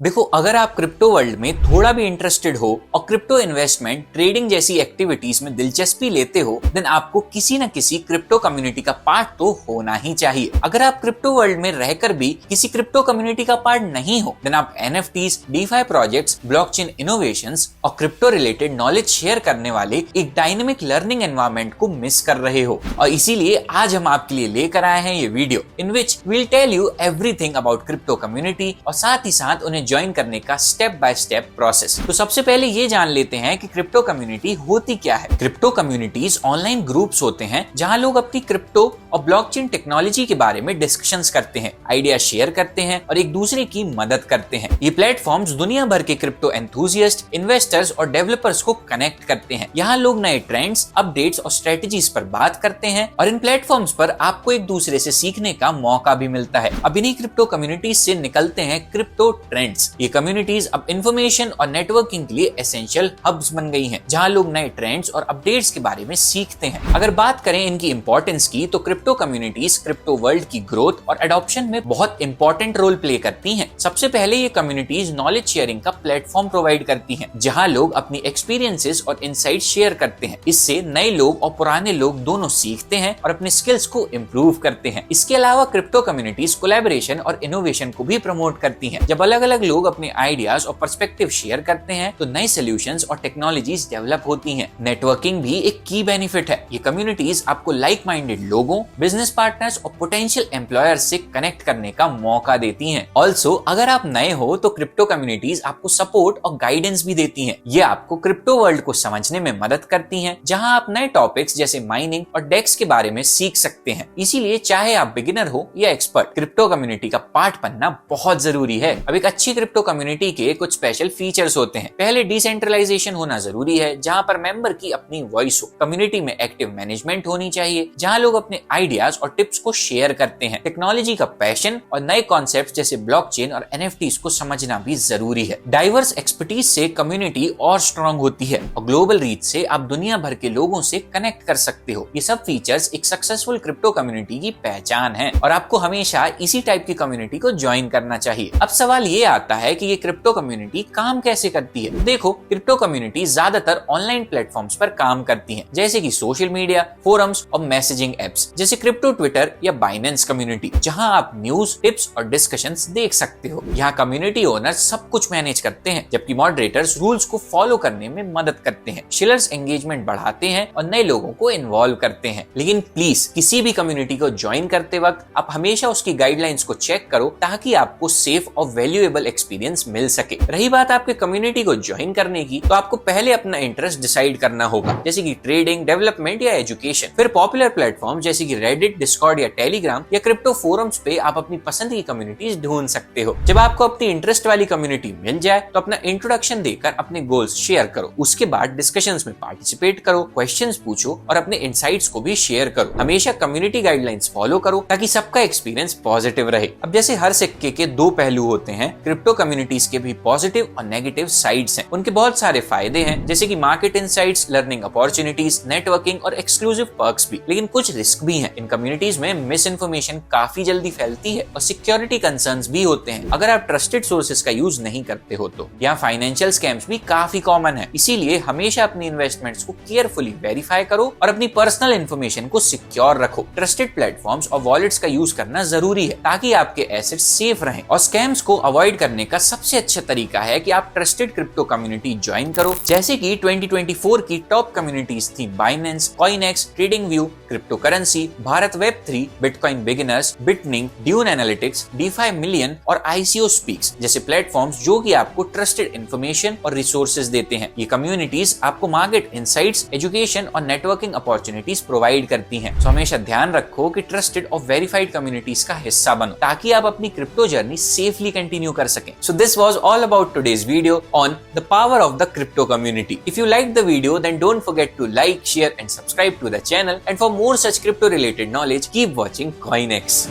देखो, अगर आप क्रिप्टो वर्ल्ड में थोड़ा भी इंटरेस्टेड हो और क्रिप्टो इन्वेस्टमेंट, ट्रेडिंग जैसी एक्टिविटीज में दिलचस्पी लेते हो, देन आपको किसी न किसी क्रिप्टो कम्युनिटी का पार्ट तो होना ही चाहिए। अगर आप क्रिप्टो वर्ल्ड में रहकर भी किसी क्रिप्टो कम्युनिटी का पार्ट नहीं हो, देन आप NFTs, DeFi projects, blockchain innovations और क्रिप्टो रिलेटेड नॉलेज शेयर करने वाले एक डायनेमिक लर्निंग एनवायरनमेंट को मिस कर रहे हो। और इसीलिए आज हम आपके लिए लेकर आए हैं ये video, in which we'll tell you everything about crypto community और साथ ही साथ उन्हें ज्वाइन करने का स्टेप बाय स्टेप प्रोसेस। तो सबसे पहले ये जान लेते हैं कि क्रिप्टो कम्युनिटी होती क्या है। क्रिप्टो कम्युनिटीज ऑनलाइन ग्रुप्स होते हैं जहां लोग अपनी क्रिप्टो और ब्लॉकचेन टेक्नोलॉजी के बारे में डिस्कशंस करते हैं, आइडिया शेयर करते हैं और एक दूसरे की मदद करते हैं। ये प्लेटफॉर्म्स दुनिया भर के क्रिप्टो एंथुसियास्ट, इन्वेस्टर्स और डेवलपर्स को कनेक्ट करते हैं। यहाँ लोग नए ट्रेंड्स, अपडेट्स और स्ट्रेटजीज पर बात करते हैं और इन प्लेटफॉर्म्स पर आपको एक दूसरे से सीखने का मौका भी मिलता है। अब इन्हीं क्रिप्टो कम्युनिटीज से निकलते हैं क्रिप्टो ट्रेंड्स। ये कम्युनिटीज अब इंफॉर्मेशन और नेटवर्किंग के लिए एसेंशियल हब्स बन गई हैं, जहां लोग नए ट्रेंड्स और अपडेट्स के बारे में सीखते हैं। अगर बात करें इनकी इंपॉर्टेंस की, तो क्रिप्टो कम्युनिटीज क्रिप्टो वर्ल्ड की ग्रोथ और एडॉप्शन में बहुत इंपॉर्टेंट रोल प्ले करती हैं। सबसे पहले ये कम्युनिटीज नॉलेज शेयरिंग का प्लेटफॉर्म प्रोवाइड करती हैं, जहां लोग अपनी एक्सपीरियंसेस और इनसाइट्स शेयर करते हैं। इससे नए लोग और पुराने लोग दोनों सीखते हैं और अपने स्किल्स को इम्प्रूव करते हैं। इसके अलावा क्रिप्टो कम्युनिटीज कोलैबोरेशन और इनोवेशन को भी प्रमोट करती हैं। जब अलग अलग लोग अपने आइडियाज और पर्सपेक्टिव शेयर करते हैं, तो नई सॉल्यूशंस और टेक्नोलॉजीज डेवलप होती हैं। नेटवर्किंग भी एक की बेनिफिट है। ये कम्युनिटीज आपको लाइक माइंडेड लोगों, बिजनेस पार्टनर्स और पोटेंशियल एम्प्लॉयर्स से कनेक्ट करने का मौका देती हैं। ऑल्सो अगर आप नए हो, तो क्रिप्टो कम्युनिटीज आपको सपोर्ट और गाइडेंस भी देती हैं। ये आपको क्रिप्टो वर्ल्ड को समझने में मदद करती हैं, जहां आप नए टॉपिक्स जैसे माइनिंग और डेक्स के बारे में सीख सकते हैं। इसीलिए चाहे आप बिगिनर हो या एक्सपर्ट, क्रिप्टो कम्युनिटी का पार्ट बनना बहुत जरूरी है। अब एक अच्छी क्रिप्टो कम्युनिटी के कुछ स्पेशल फीचर्स होते हैं। पहले डिसेंट्रलाइजेशन होना जरूरी है, जहां पर मेंबर की अपनी वॉइस हो। कम्युनिटी में एक्टिव मैनेजमेंट होनी चाहिए, जहां लोग अपने आइडियाज और टिप्स को शेयर करते हैं। टेक्नोलॉजी का पैशन और नए कॉन्सेप्ट्स जैसे ब्लॉकचेन और एनएफटीज को समझना भी जरूरी है। डाइवर्स एक्सपर्टीज से कम्युनिटी और स्ट्रॉन्ग होती है और ग्लोबल रीच से आप दुनिया भर के लोगों से कनेक्ट कर सकते हो। ये सब फीचर्स एक सक्सेसफुल क्रिप्टो कम्युनिटी की पहचान है और आपको हमेशा इसी टाइप की कम्युनिटी को ज्वाइन करना चाहिए। अब सवाल ये आता है कि ये क्रिप्टो कम्युनिटी काम कैसे करती है। देखो, क्रिप्टो कम्युनिटी ज्यादातर ऑनलाइन प्लेटफॉर्म्स पर काम करती हैं, जैसे कि सोशल मीडिया, फोरम्स और मैसेजिंग एप्स, जैसे क्रिप्टो ट्विटर या बाइनेंस कम्युनिटी, जहां आप न्यूज, टिप्स और डिस्कशंस देख सकते हो। यहाँ कम्युनिटी ओनर्स सब कुछ मैनेज करते हैं, जबकि मॉडरेटर्स रूल्स को फॉलो करने में मदद करते हैं। शेयर्स एंगेजमेंट बढ़ाते हैं और नए लोगों को इन्वॉल्व करते हैं। लेकिन प्लीज किसी भी कम्युनिटी को ज्वाइन करते वक्त आप हमेशा उसकी गाइडलाइंस को चेक करो, ताकि आपको सेफ और वैल्यूएबल एक्सपीरियंस मिल सके। रही बात आपके कम्युनिटी को ज्वाइन करने की, तो आपको पहले अपना इंटरेस्ट डिसाइड करना होगा, जैसे कि ट्रेडिंग, डेवलपमेंट या एजुकेशन। फिर पॉपुलर प्लेटफॉर्म जैसे कि रेडिट, डिस्कॉर्ड या टेलीग्राम या क्रिप्टो फोरम्स पे आप अपनी पसंद की कम्युनिटीज ढूंढ सकते हो। जब आपको अपनी इंटरेस्ट वाली कम्युनिटी मिल जाए, तो अपना इंट्रोडक्शन देकर अपने गोल्स शेयर करो। उसके बाद डिस्कशंस में पार्टिसिपेट करो, क्वेश्चंस पूछो और अपने इनसाइट्स को भी शेयर करो। हमेशा कम्युनिटी गाइडलाइंस फॉलो करो, ताकि सबका एक्सपीरियंस पॉजिटिव रहे। अब जैसे हर सिक्के के दो पहलू होते हैं, क्रिप्टो कम्युनिटीज के भी पॉजिटिव और नेगेटिव साइड्स हैं। उनके बहुत सारे फायदे हैं, जैसे कि market insights, learning opportunities, networking और एक्सक्लूसिव पर्क्स भी। लेकिन कुछ रिस्क भी हैं। इन कम्युनिटीज में मिस इन्फॉर्मेशन काफी जल्दी फैलती है और सिक्योरिटी कंसर्न्स भी होते हैं, अगर आप ट्रस्टेड सोर्सेज का यूज नहीं करते हो तो। यहाँ फाइनेंशियल स्कैम्स भी काफी कॉमन है, इसीलिए हमेशा अपनी इन्वेस्टमेंट्स को केयरफुली वेरीफाई करो और अपनी पर्सनल इन्फॉर्मेशन को सिक्योर रखो। ट्रस्टेड प्लेटफॉर्म्स और वॉलेट्स का यूज करना जरूरी है, ताकि आपके एसेट्स सेफ रहें। और स्कैम्स को अवॉइड करने का सबसे अच्छा तरीका है कि आप ट्रस्टेड क्रिप्टो कम्युनिटी ज्वाइन करो, जैसे कि 2024 की टॉप कम्युनिटीज थी Binance, CoinEx, TradingView, cryptocurrency, Bharat Web3, Bitcoin Beginners, बिटनिंग, ड्यून एनालिटिक्स, डीफाई मिलियन और आईसीओ स्पीक्स जैसे प्लेटफॉर्म्स, जो कि आपको ट्रस्टेड इन्फॉर्मेशन और रिसोर्सेज देते हैं। ये कम्युनिटीज आपको मार्केट इनसाइट्स, एजुकेशन और नेटवर्किंग अपॉर्चुनिटीज प्रोवाइड करती हैं। तो हमेशा ध्यान रखो कि ट्रस्टेड और वेरीफाइड कम्युनिटीज का हिस्सा बनो, ताकि आप अपनी क्रिप्टो जर्नी सेफली कंटिन्यू कर सकें। So this was all about today's video on the power of the crypto community. If you liked the video, then don't forget to like, share and subscribe to the channel, and for more such crypto related knowledge, keep watching KoinX.